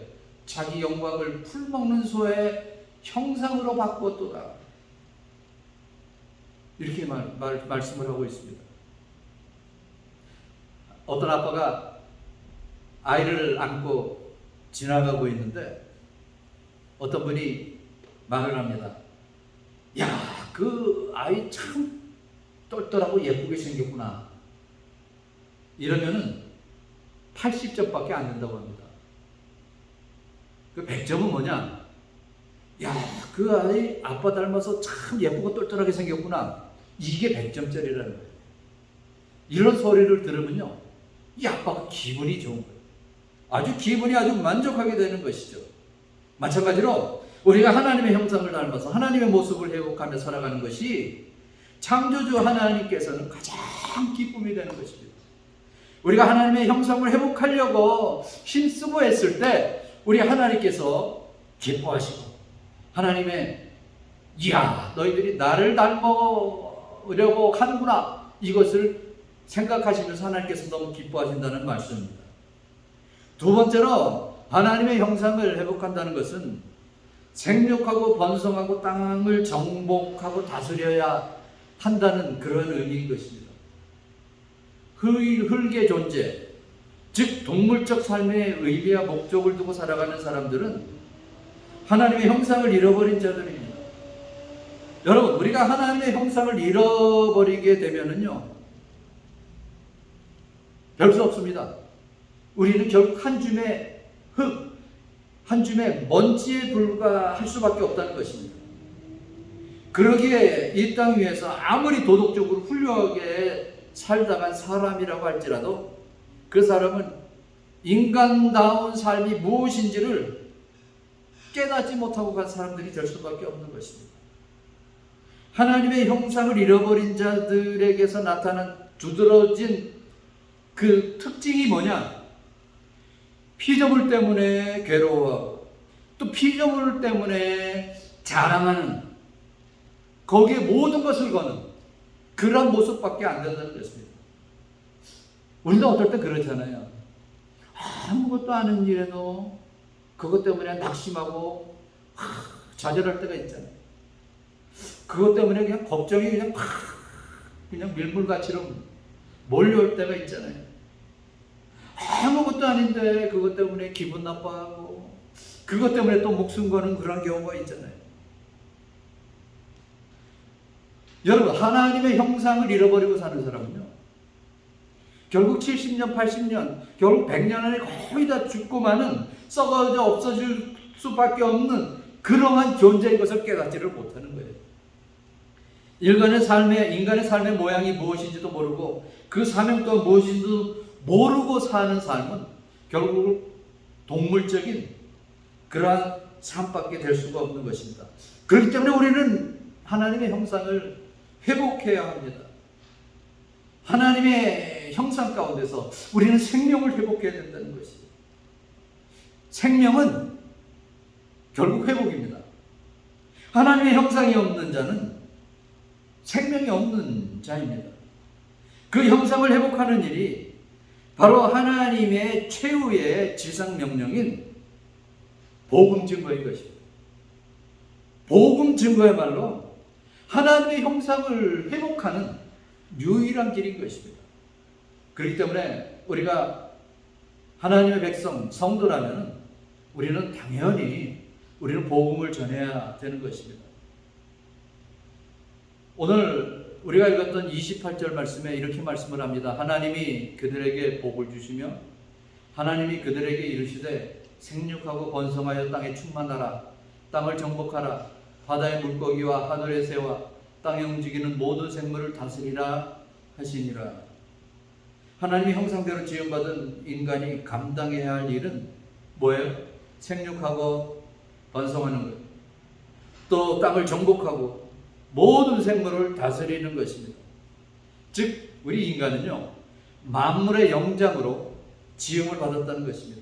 자기 영광을 풀먹는 소의 형상으로 바꾸었도다. 이렇게 말씀을 하고 있습니다. 어떤 아빠가 아이를 안고 지나가고 있는데 어떤 분이 말을 합니다. 야, 그 아이 참 똘똘하고 예쁘게 생겼구나. 이러면은 80점밖에 안 된다고 합니다. 그 100점은 뭐냐? 야, 그 아이 아빠 닮아서 참 예쁘고 똘똘하게 생겼구나. 이게 100점짜리라는 거예요. 이런 소리를 들으면요, 이 아빠가 기분이 좋은 거예요. 아주 만족하게 되는 것이죠. 마찬가지로 우리가 하나님의 형상을 닮아서 하나님의 모습을 회복하며 살아가는 것이 창조주 하나님께서는 가장 기쁨이 되는 것입니다. 우리가 하나님의 형상을 회복하려고 힘쓰고 했을 때 우리 하나님께서 기뻐하시고 하나님의 이야 너희들이 나를 닮으려고 하는구나 이것을 생각하시면서 하나님께서 너무 기뻐하신다는 말씀입니다. 두 번째로 하나님의 형상을 회복한다는 것은 생육하고 번성하고 땅을 정복하고 다스려야 한다는 그런 의미인 것입니다. 흙의 존재, 즉 동물적 삶의 의미와 목적을 두고 살아가는 사람들은 하나님의 형상을 잃어버린 자들입니다. 여러분, 우리가 하나님의 형상을 잃어버리게 되면은요, 별 수 없습니다. 우리는 결국 한 줌의 흙, 한 줌의 먼지에 불과할 수밖에 없다는 것입니다. 그러기에 이 땅 위에서 아무리 도덕적으로 훌륭하게 살다간 사람이라고 할지라도 그 사람은 인간다운 삶이 무엇인지를 깨닫지 못하고 간 사람들이 될 수밖에 없는 것입니다. 하나님의 형상을 잃어버린 자들에게서 나타난 두드러진 그 특징이 뭐냐? 피조물 때문에 괴로워, 또 피조물 때문에 자랑하는, 거기에 모든 것을 거는 그런 모습밖에 안 된다는 것입니다. 우리도 어떨 때 그렇잖아요. 아무것도 아는 일에도 그것 때문에 낙심하고 좌절할 때가 있잖아요. 그것 때문에 그냥 걱정이 그냥 밀물같이로 몰려올 때가 있잖아요. 아무것도 아닌데 그것 때문에 기분 나빠하고 그것 때문에 또 목숨 거는 그런 경우가 있잖아요. 여러분, 하나님의 형상을 잃어버리고 사는 사람은요, 결국 70년, 80년, 결국 100년 안에 거의 다 죽고 마는, 썩어져 없어질 수밖에 없는 그러한 존재인 것을 깨닫지를 못하는 거예요. 인간의 삶의 모양이 무엇인지도 모르고 그 사명도 무엇인지도 모르고 사는 삶은 결국 동물적인 그러한 삶밖에 될 수가 없는 것입니다. 그렇기 때문에 우리는 하나님의 형상을 회복해야 합니다. 하나님의 형상 가운데서 우리는 생명을 회복해야 된다는 것이죠. 생명은 결국 회복입니다. 하나님의 형상이 없는 자는 생명이 없는 자입니다. 그 형상을 회복하는 일이 바로 하나님의 최후의 지상명령인 복음 증거인 것입니다. 복음 증거야말로 하나님의 형상을 회복하는 유일한 길인 것입니다. 그렇기 때문에 우리가 하나님의 백성, 성도라면 우리는 당연히 우리는 복음을 전해야 되는 것입니다. 오늘 우리가 읽었던 28절 말씀에 이렇게 말씀을 합니다. 하나님이 그들에게 복을 주시며 하나님이 그들에게 이르시되 생육하고 번성하여 땅에 충만하라. 땅을 정복하라. 바다의 물고기와 하늘의 새와 땅에 움직이는 모든 생물을 다스리라 하시니라. 하나님의 형상대로 지음받은 인간이 감당해야 할 일은 뭐예요? 생육하고 번성하는 것, 또 땅을 정복하고 모든 생물을 다스리는 것입니다. 즉 우리 인간은요, 만물의 영장으로 지음을 받았다는 것입니다.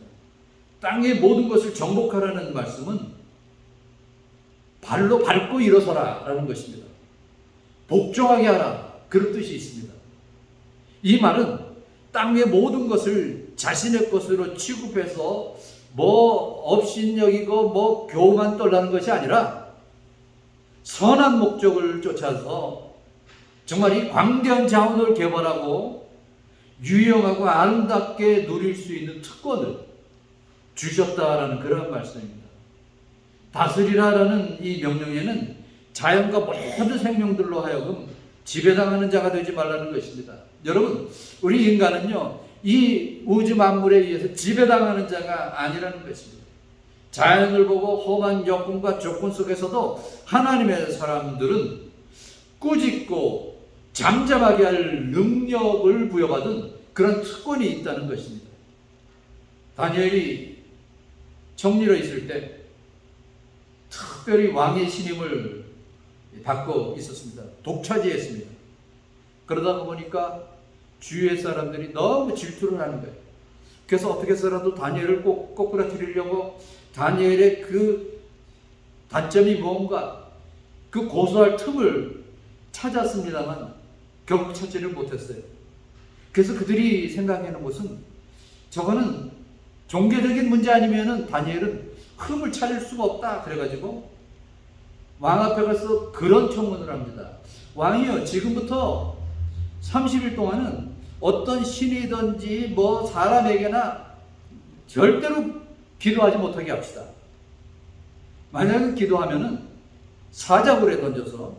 땅의 모든 것을 정복하라는 말씀은 발로 밟고 일어서라 라는 것입니다. 복종하게 하라, 그런 뜻이 있습니다. 이 말은 땅의 모든 것을 자신의 것으로 취급해서 뭐 업신여기고 뭐 교만 떨라는 것이 아니라 선한 목적을 쫓아서 정말 이 광대한 자원을 개발하고 유용하고 아름답게 누릴 수 있는 특권을 주셨다라는 그런 말씀입니다. 다스리라라는 이 명령에는 자연과 모든 생명들로 하여금 지배당하는 자가 되지 말라는 것입니다. 여러분, 우리 인간은요, 이 우주 만물에 의해서 지배당하는 자가 아니라는 것입니다. 자연을 보고 험한 여건과 조건 속에서도 하나님의 사람들은 꾸짖고 잠잠하게 할 능력을 부여받은 그런 특권이 있다는 것입니다. 다니엘이 정리로 있을 때 특별히 왕의 신임을 받고 있었습니다. 독차지했습니다. 그러다 보니까 주위의 사람들이 너무 질투를 하는 거예요. 그래서 어떻게 해서라도 다니엘을 꼭 꼬꾸라뜨리려고 다니엘의 그 단점이 뭔가 그 고소할 틈을 찾았습니다만 결국 찾지를 못했어요. 그래서 그들이 생각하는 것은 저거는 종교적인 문제 아니면은 다니엘은 흠을 찾을 수가 없다. 그래가지고 왕 앞에 가서 그런 청문을 합니다. 왕이요, 지금부터 30일 동안은 어떤 신이든지 뭐 사람에게나 절대로 기도하지 못하게 합시다. 만약에 기도하면은 사자굴에 던져서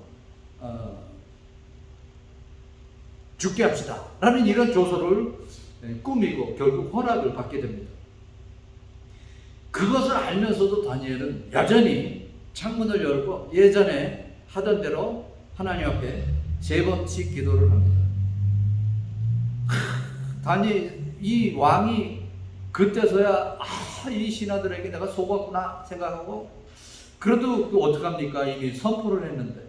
죽게 합시다 라는 이런 조서를 꾸미고 결국 허락을 받게 됩니다. 그것을 알면서도 다니엘은 여전히 창문을 열고 예전에 하던 대로 하나님 앞에 3번씩 기도를 합니다. 이 왕이 그때서야 이 신하들에게 내가 속았구나 생각하고, 그래도 어떡합니까? 이미 선포를 했는데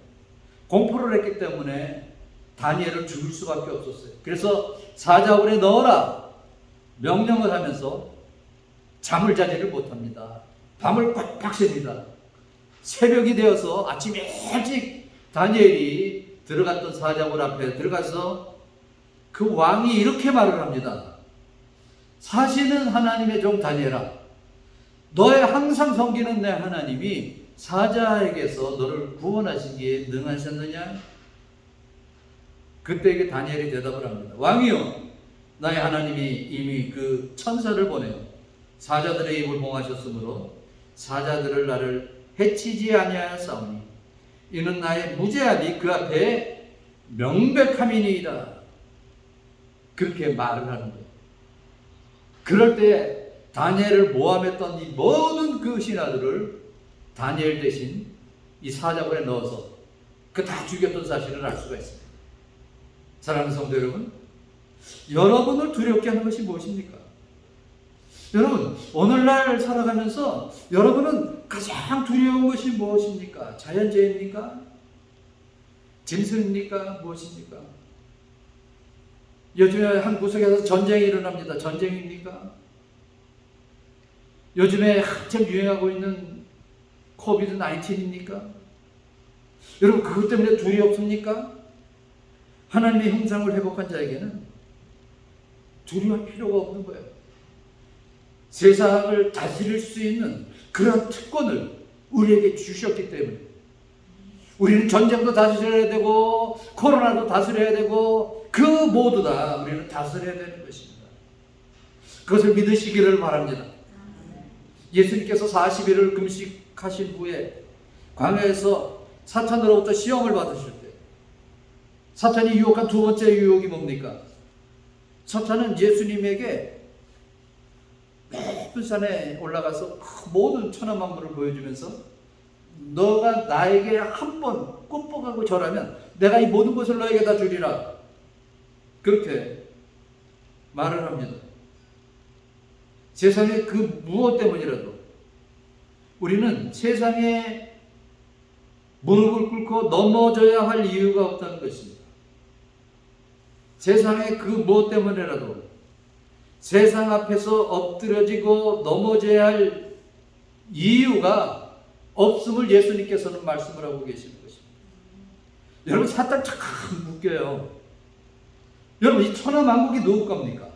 공포를 했기 때문에 다니엘을 죽일 수밖에 없었어요. 그래서 사자굴에 넣어라 명령을 하면서 잠을 자지를 못합니다. 밤을 꽉꽉 셉니다. 새벽이 되어서 아침 일찍 다니엘이 들어갔던 사자굴 앞에 들어가서 그 왕이 이렇게 말을 합니다. 사시는 하나님의 종 다니엘아, 너의 항상 섬기는 내 하나님이 사자에게서 너를 구원하시기에 능하셨느냐? 그때에게 다니엘이 대답을 합니다. 왕이여, 나의 하나님이 이미 그 천사를 보내어 사자들의 입을 봉하셨으므로 사자들을 나를 해치지 아니하였사오니 이는 나의 무죄함이 그 앞에 명백함이니이다. 그렇게 말을 하는 거예요. 그럴 때 다니엘을 모함했던 이 모든 그 신하들을 다니엘 대신 이 사자굴에 넣어서 그 다 죽였던 사실을 알 수가 있습니다. 사랑하는 성도 여러분, 여러분을 두렵게 하는 것이 무엇입니까? 여러분, 오늘날 살아가면서 여러분은 가장 두려운 것이 무엇입니까? 자연재해입니까? 짐승입니까? 무엇입니까? 요즘에 한 구석에서 전쟁이 일어납니다. 전쟁입니까? 요즘에 한참 유행하고 있는 코비드 19입니까? 여러분, 그것 때문에 두렵습니까? 하나님의 형상을 회복한 자에게는 두려워할 필요가 없는 거예요. 세상을 다스릴 수 있는 그런 특권을 우리에게 주셨기 때문에 우리는 전쟁도 다스려야 되고 코로나도 다스려야 되고 그 모두 다 우리는 다스려야 되는 것입니다. 그것을 믿으시기를 바랍니다. 예수님께서 40일을 금식하신 후에 광야에서 사탄으로부터 시험을 받으실 때 사탄이 유혹한 두 번째 유혹이 뭡니까? 사탄은 예수님에게 높은 산에 올라가서 모든 천하만물을 보여주면서 너가 나에게 한 번 꼼뻑하고 절하면 내가 이 모든 것을 너에게 다 주리라, 그렇게 말을 합니다. 세상의 그 무엇 때문이라도 우리는 세상에 무릎을 꿇고 넘어져야 할 이유가 없다는 것입니다. 세상의 그 무엇 때문에라도 세상 앞에서 엎드려지고 넘어져야 할 이유가 없음을 예수님께서는 말씀을 하고 계시는 것입니다. 여러분, 사탄 참 웃겨요. 여러분, 이 천하만국이 누구 겁니까?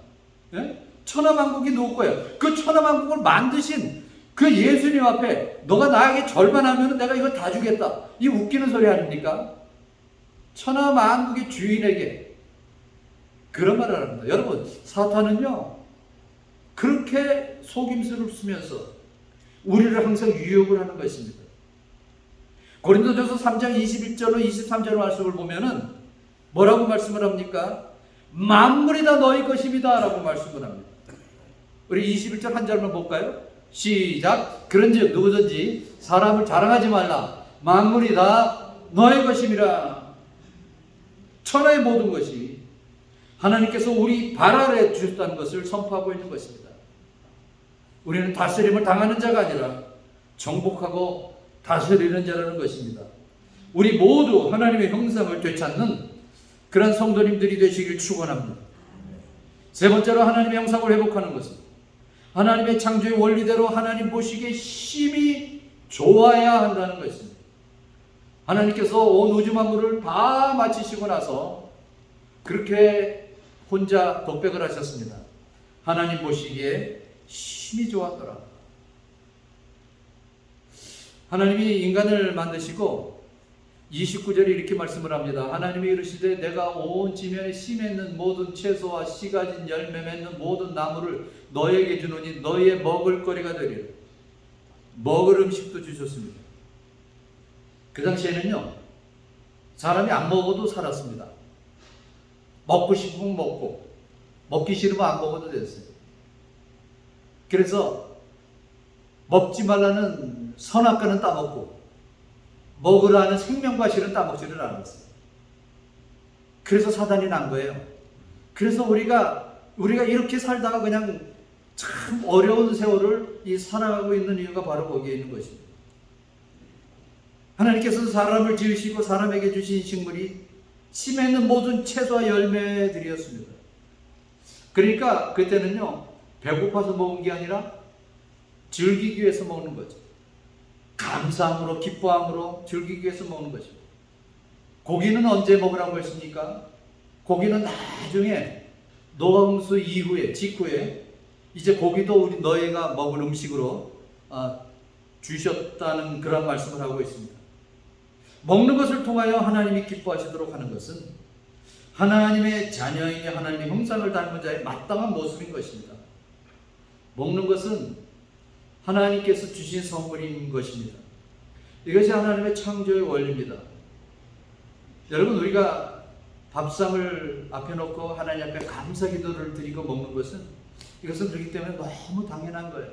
예? 천하만국이 누구 거예요? 그 천하만국을 만드신 그 예수님 앞에 너가 나에게 절만 하면 내가 이거 다 주겠다, 이 웃기는 소리 아닙니까? 천하만국의 주인에게 그런 말을 합니다. 여러분, 사탄은요 그렇게 속임수를 쓰면서 우리를 항상 유혹을 하는 것입니다. 고린도전서 3장 21절로 23절 말씀을 보면은 뭐라고 말씀을 합니까? 만물이 다 너희 것입니다 라고 말씀을 합니다. 우리 21절 한 절만 볼까요? 시작. 그런즉 누구든지 사람을 자랑하지 말라. 만물이 다 너희 것임이라. 천하의 모든 것이 하나님께서 우리 발 아래 주셨다는 것을 선포하고 있는 것입니다. 우리는 다스림을 당하는 자가 아니라 정복하고 다스리는 자라는 것입니다. 우리 모두 하나님의 형상을 되찾는 그런 성도님들이 되시길 축원합니다. 세 번째로 하나님의 형상을 회복하는 것은 하나님의 창조의 원리대로 하나님 보시기에 심히 좋아야 한다는 것입니다. 하나님께서 온 우주 만물을 다 마치시고 나서 그렇게 혼자 독백을 하셨습니다. 하나님 보시기에 심히 좋았더라. 하나님이 인간을 만드시고 29절에 이렇게 말씀을 합니다. 하나님이 이르시되 내가 온 지면에 씨 맺는 모든 채소와 씨 가진 열매 맺는 모든 나무를 너에게 주노니 너희의 먹을 거리가 되리라. 먹을 음식도 주셨습니다. 그 당시에는요 사람이 안 먹어도 살았습니다. 먹고 싶으면 먹고 먹기 싫으면 안 먹어도 됐어요. 그래서 먹지 말라는 선악과는 따먹고 먹으라는 생명과실은 따먹지를 않았어요. 그래서 사단이 난 거예요. 그래서 우리가 이렇게 살다가 그냥 참 어려운 세월을 살아가고 있는 이유가 바로 거기에 있는 것입니다. 하나님께서는 사람을 지으시고 사람에게 주신 식물이 씨 맺는 모든 채소와 열매들이었습니다. 그러니까 그때는요 배고파서 먹은 게 아니라 즐기기 위해서 먹는 거죠. 감사함으로 기뻐함으로 즐기기 위해서 먹는 것입니다. 고기는 언제 먹으라고 했습니까? 고기는 나중에 노홍수 이후에 직후에 이제 고기도 우리 너희가 먹을 음식으로 주셨다는 그런 말씀을 하고 있습니다. 먹는 것을 통하여 하나님이 기뻐하시도록 하는 것은 하나님의 자녀이니 하나님의 형상을 닮은 자의 마땅한 모습인 것입니다. 먹는 것은 하나님께서 주신 선물인 것입니다. 이것이 하나님의 창조의 원리입니다. 여러분, 우리가 밥상을 앞에 놓고 하나님 앞에 감사 기도를 드리고 먹는 것은 이것은 그렇기 때문에 너무 당연한 거예요.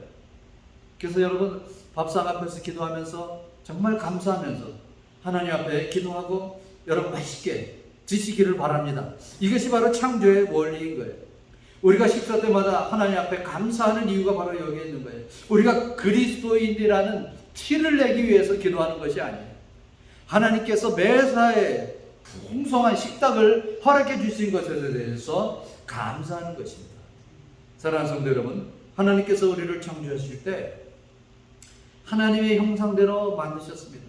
그래서 여러분 밥상 앞에서 기도하면서 정말 감사하면서 하나님 앞에 기도하고 여러분 맛있게 드시기를 바랍니다. 이것이 바로 창조의 원리인 거예요. 우리가 식사 때마다 하나님 앞에 감사하는 이유가 바로 여기에 있는 거예요. 우리가 그리스도인이라는 티를 내기 위해서 기도하는 것이 아니에요. 하나님께서 매사에 풍성한 식탁을 허락해 주신 것에 대해서 감사하는 것입니다. 사랑하는 성도 여러분, 하나님께서 우리를 창조하실 때 하나님의 형상대로 만드셨습니다.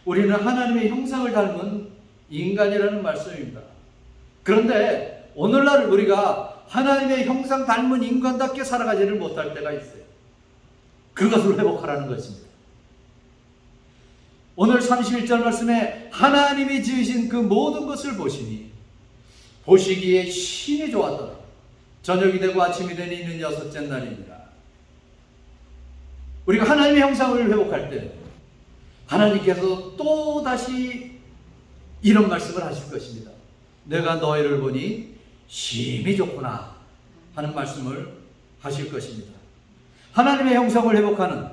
우리는 하나님의 형상을 닮은 인간이라는 말씀입니다. 그런데 오늘날 우리가 하나님의 형상 닮은 인간답게 살아가지를 못할 때가 있어요. 그것을 회복하라는 것입니다. 오늘 31절 말씀에 하나님이 지으신 그 모든 것을 보시니 보시기에 심히 좋았더라. 저녁이 되고 아침이 되니 이는 6째 날입니다. 우리가 하나님의 형상을 회복할 때 하나님께서 또다시 이런 말씀을 하실 것입니다. 내가 너희를 보니 심히 좋구나 하는 말씀을 하실 것입니다. 하나님의 형상을 회복하는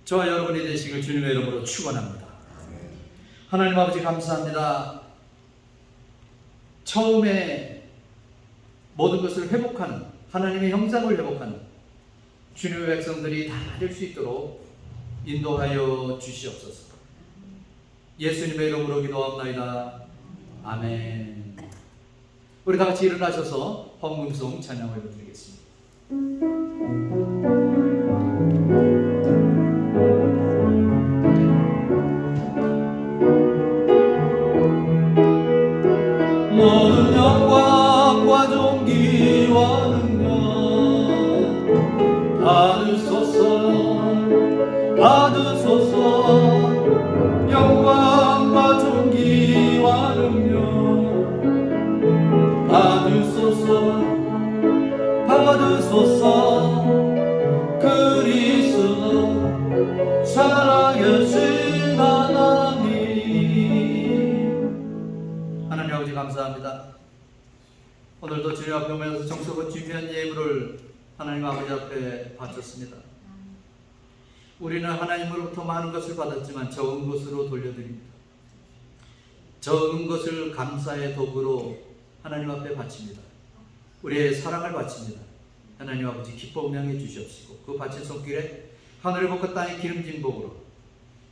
저와 여러분이 되시길 주님의 이름으로 축원합니다. 하나님 아버지 감사합니다. 처음에 모든 것을 회복하는 하나님의 형상을 회복하는 주님의 백성들이 다 될 수 있도록 인도하여 주시옵소서. 예수님의 이름으로 기도합나이다. 아멘. 우리 다 같이 일어나셔서 헌금송 찬양을 드리겠습니다. 모든 영광과 존귀와 능력 받으소서 영광과 존귀와 능력 받으소서 그리스도 살아계신 하나님 아버지 감사합니다. 오늘도 주님 앞에 오면서 정성과 귀한 예물을 하나님 아버지 앞에 바쳤습니다. 우리는 하나님으로부터 많은 것을 받았지만 적은 것으로 돌려드립니다. 적은 것을 감사의 도구로 하나님 앞에 바칩니다. 우리의 사랑을 바칩니다. 하나님 아버지 기뻐 향해 주시옵시고 그 바친 손길에 하늘의 복과 땅의 기름진 복으로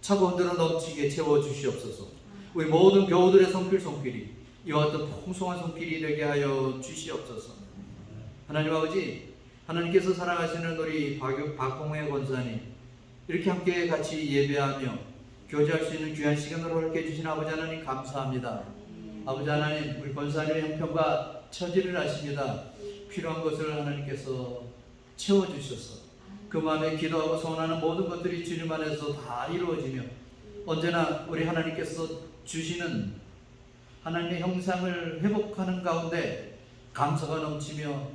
차가운 대로 넘치게 채워주시옵소서. 우리 모든 교우들의 손길이 이와 같은 풍성한 손길이 되게 하여 주시옵소서. 하나님 아버지, 하나님께서 사랑하시는 우리 박홍혜 권사님 이렇게 함께 같이 예배하며 교제할 수 있는 귀한 시간으로 함께 해주신 아버지 하나님 감사합니다. 아버지 하나님, 우리 권사님의 형편과 처지를 아십니다. 필요한 것을 하나님께서 채워주셔서 그 마음에 기도하고 소원하는 모든 것들이 주님 안에서 다 이루어지며 언제나 우리 하나님께서 주시는 하나님의 형상을 회복하는 가운데 감사가 넘치며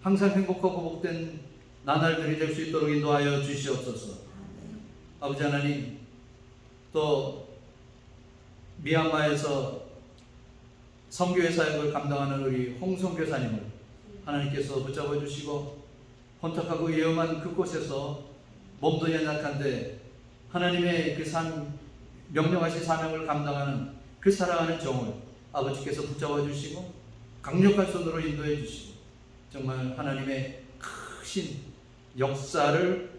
항상 행복하고 복된 나날들이 될 수 있도록 인도하여 주시옵소서. 아버지 하나님, 또 미얀마에서 선교회 사역을 감당하는 우리 홍성교사님을 하나님께서 붙잡아 주시고 혼탁하고 위험한 그곳에서 몸도 연약한데 하나님의 그 명령하신 사명을 감당하는 그 사랑하는 종을 아버지께서 붙잡아 주시고 강력한 손으로 인도해 주시고 정말 하나님의 크신 역사를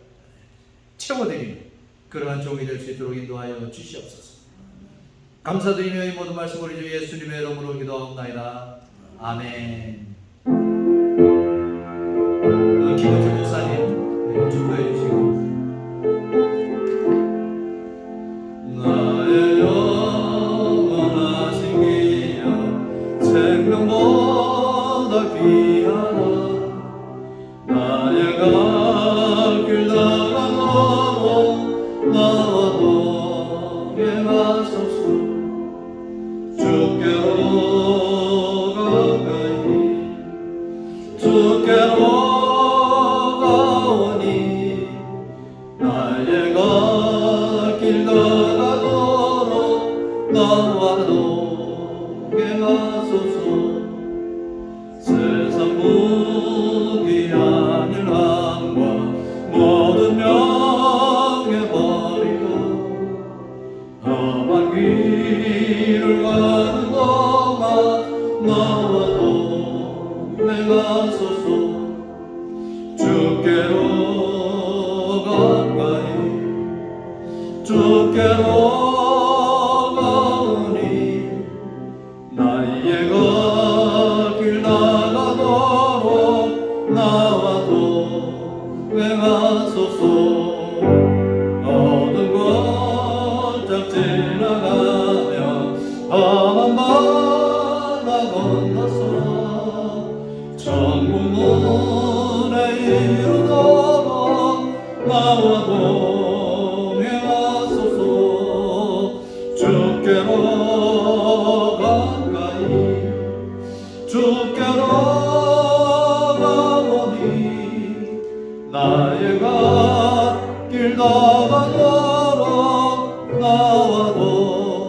채워드리는 그러한 종이 될 수 있도록 인도하여 주시옵소서. 감사드리며 이 모든 말씀 우리 주 예수님의 이름으로 기도하옵나이다. 아멘. 김은주 목사님 축도해 주시고 나의 영원하신 기여 생명보다 귀하다 나의 갈 길 다가가고 나와도 행하소서 주께로 가까이 주께로 가오니 나의 갈 길 다가도록 나와도 행하소서 세상 무기한 일함과 모든 명예버리고 험한 길을 가는 동안 나와도 행하소서 주께로 가까이 주께로 가오니 나의 갈 길 나가도록 나와도 행하소서 어두운 골짝 지나가며 험한 바다 건너서 천국 문에 이르도록 나와도 행하소서 주께로 가까이 주께로 가오니 나의 갈 길 나가도록 나와도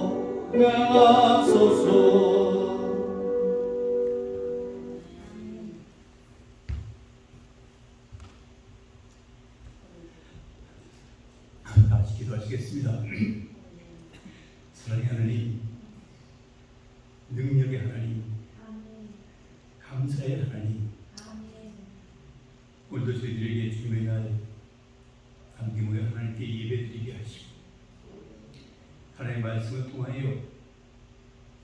기도하시겠습니다. 사랑의 하나님, 능력의 하나님, 감사의 하나님, 오늘도 저희들에게 주님의 날 함께 모여 하나님께 예배드리게 하시고 하나님의 말씀을 통하여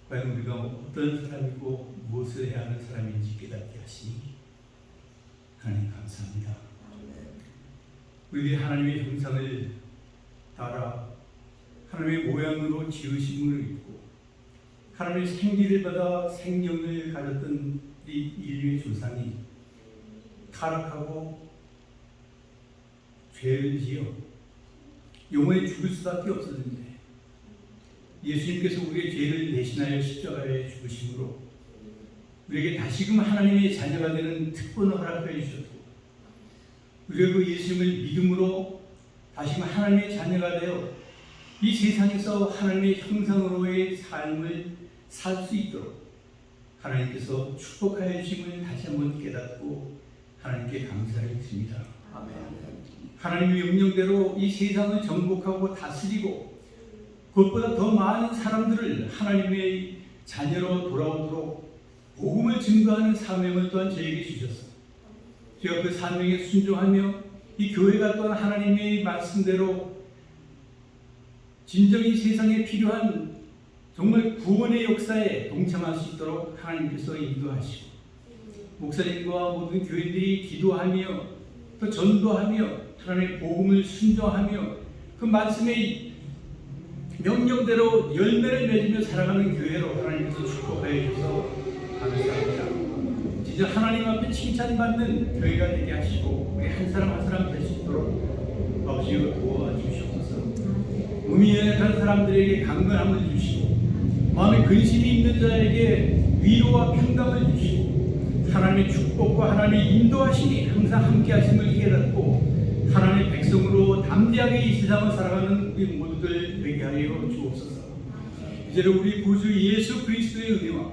과연 우리가 어떤 사람이고 무엇을 해야 하는 사람인지 깨닫게 하시니 하나님 감사합니다. 우리들이 하나님의 형상을 따라 하나님의 모양으로 지으심을 입고 하나님의 생기를 받아 생명을 가졌던 이 인류의 조상이 타락하고 죄를 지어 영원히 죽을 수밖에 없었는데 예수님께서 우리의 죄를 대신하여 십자가에 죽으심으로 우리에게 다시금 하나님의 자녀가 되는 특권을 허락해 주셨고 우리가 그 예수님을 믿음으로 다시금 하나님의 자녀가 되어 이 세상에서 하나님의 형상으로의 삶을 살 수 있도록 하나님께서 축복하여 주심을 다시 한번 깨닫고 하나님께 감사를 드립니다. 아멘. 하나님의 명령대로 이 세상을 정복하고 다스리고 그것보다 더 많은 사람들을 하나님의 자녀로 돌아오도록 복음을 증거하는 사명을 또한 저에게 주셨어. 제가 그 사명에 순종하며 이 교회가 또한 하나님의 말씀대로 진정이 세상에 필요한 정말 구원의 역사에 동참할 수 있도록 하나님께서 인도하시고 목사님과 모든 교인들이 기도하며 또 전도하며 하나님의 복음을 순종하며 그 말씀의 명령대로 열매를 맺으며 살아가는 교회로 하나님께서 축복하여 주셔서 감사합니다. 진짜 하나님 앞에 칭찬받는 교회가 되게 하시고 우리 한 사람 한 사람 될 수 있도록 아버지여 도와주시옵소서. 몸이 연약한 사람들에게 강건함을 주시고 마음에 근심이 있는 자에게 위로와 평강을 주시고 하나님의 축복과 하나님의 인도하심이 항상 함께 하심을 깨닫고 하나님의 백성으로 담대하게 이 세상을 살아가는 우리 모두들 되게 하여 주옵소서. 이제는 우리 구주 예수 그리스도의 은혜와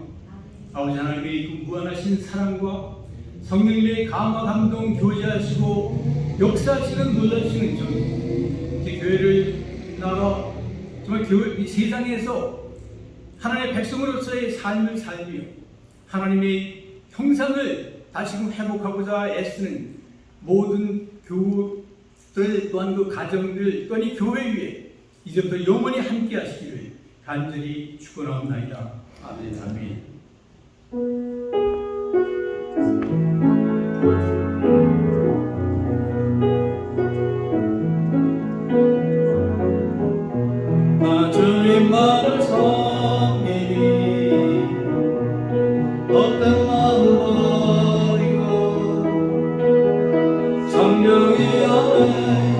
아버지 하나님의 그 무한하신 사랑과 성령님의 감화 감동 교제하시고 역사하시는 놀라시는 점 이제 교회를 나가 정말 이 세상에서 하나님의 백성으로서의 삶을 살며 하나님의 형상을 다시금 회복하고자 애쓰는 모든 교우들 또한 그 가정들 또한 이 교회 위에 이제부터 영원히 함께 하시기를 간절히 축원하옵나이다. 아멘. 아멘. 주님만을 섬기니 어떤 마음 버리고 성령이 안에